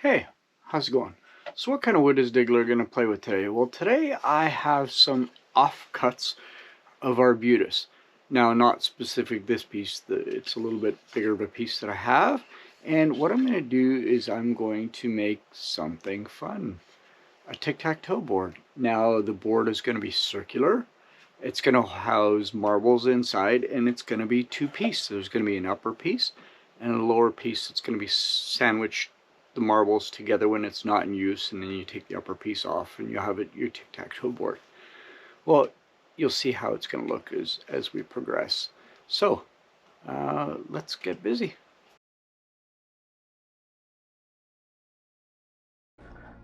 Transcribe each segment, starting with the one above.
Hey, how's it going? So what kind of wood is Diggler going to play with today? Well, today I have some offcuts of arbutus. Now, not specific this piece, it's a little bit bigger of a piece that I have. And what I'm going to do is I'm going to make something fun. A tic-tac-toe board. Now, the board is going to be circular. It's going to house marbles inside, and it's going to be two-piece. There's going to be an upper piece and a lower piece that's going to be sandwiched the marbles together when it's not in use, and then you take the upper piece off and you have it your tic-tac-toe board. Well, you'll see how it's going to look as we progress. So let's get busy.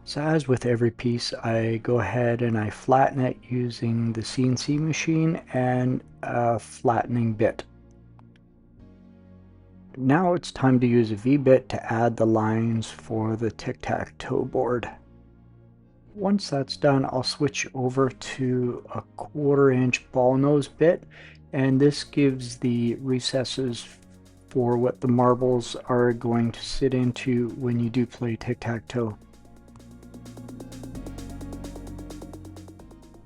So as with every piece, I go ahead and I flatten it using the CNC machine and a flattening bit. Now it's time to use a V-bit to add the lines for the tic-tac-toe board. Once that's done, I'll switch over to a 1/4" ball nose bit, and this gives the recesses for what the marbles are going to sit into when you do play tic-tac-toe.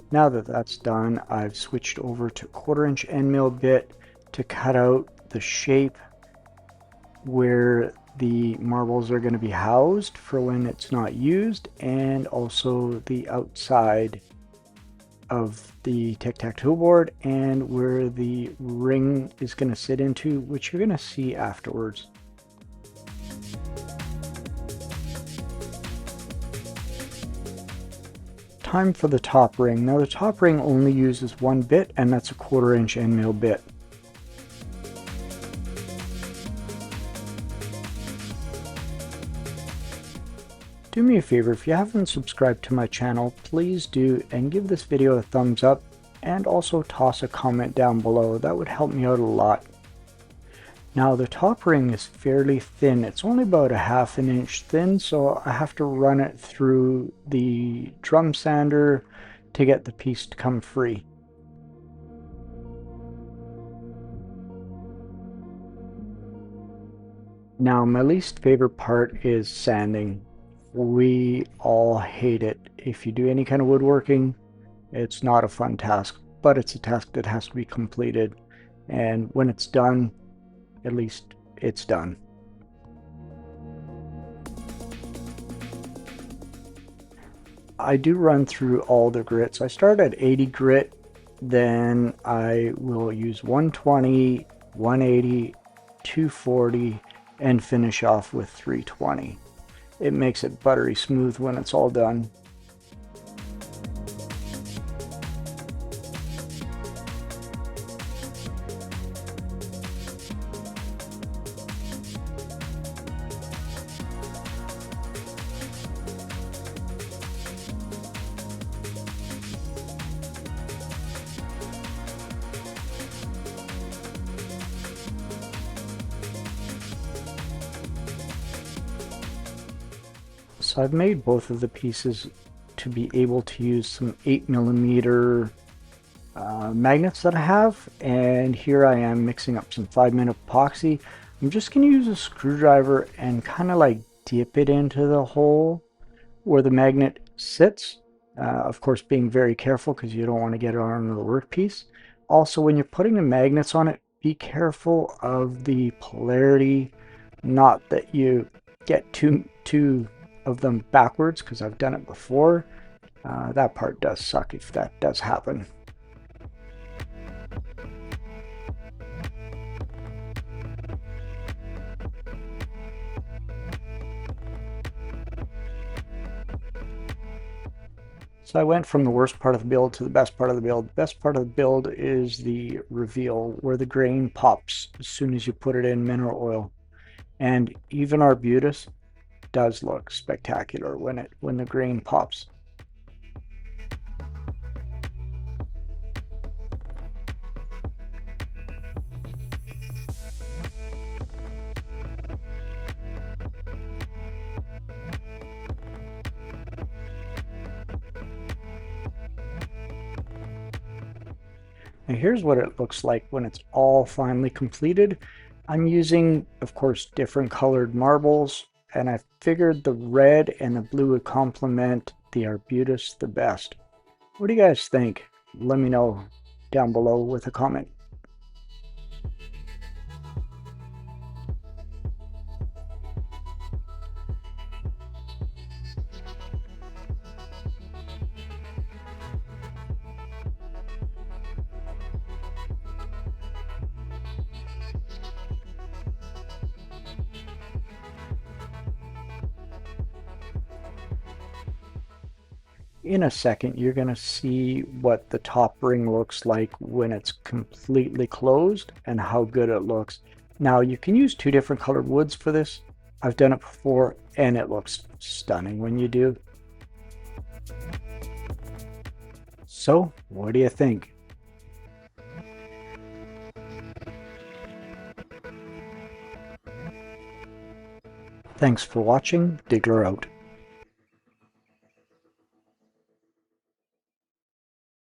Now that that's done, I've switched over to 1/4" end mill bit to cut out the shape where the marbles are going to be housed for when it's not used, and also the outside of the tic-tac-toe board and where the ring is going to sit into, which you're going to see afterwards. Time for the top ring. Now the top ring only uses one bit, and that's a 1/4" end mill bit. Do me a favor, if you haven't subscribed to my channel, please do, and give this video a thumbs up, and also toss a comment down below. That would help me out a lot. Now the top ring is fairly thin. It's only about a 1/2 inch thin, so I have to run it through the drum sander to get the piece to come free. Now my least favorite part is sanding. We all hate it. If you do any kind of woodworking, it's not a fun task, but it's a task that has to be completed. And when it's done, at least it's done. I do run through all the grits. I start at 80 grit, then I will use 120, 180, 240, and finish off with 320. It makes it buttery smooth when it's all done. So I've made both of the pieces to be able to use some 8mm magnets that I have, and here I am mixing up some 5-minute epoxy. I'm just going to use a screwdriver and kind of like dip it into the hole where the magnet sits. Of course, being very careful because you don't want to get it on the workpiece. Also, when you're putting the magnets on it, be careful of the polarity, not that you get too of them backwards, because I've done it before. That part does suck if that does happen. So I went from the worst part of the build to the best part of the build. The best part of the build is the reveal, where the grain pops as soon as you put it in mineral oil. And even arbutus does look spectacular when the grain pops. Now here's what it looks like when it's all finally completed. I'm using, of course, different colored marbles and I figured the red and the blue would complement the arbutus the best. What do you guys think? Let me know down below with a comment. In a second, you're going to see what the top ring looks like when it's completely closed and how good it looks. Now, you can use two different colored woods for this. I've done it before and it looks stunning when you do. So, what do you think? Thanks for watching. Diggler out.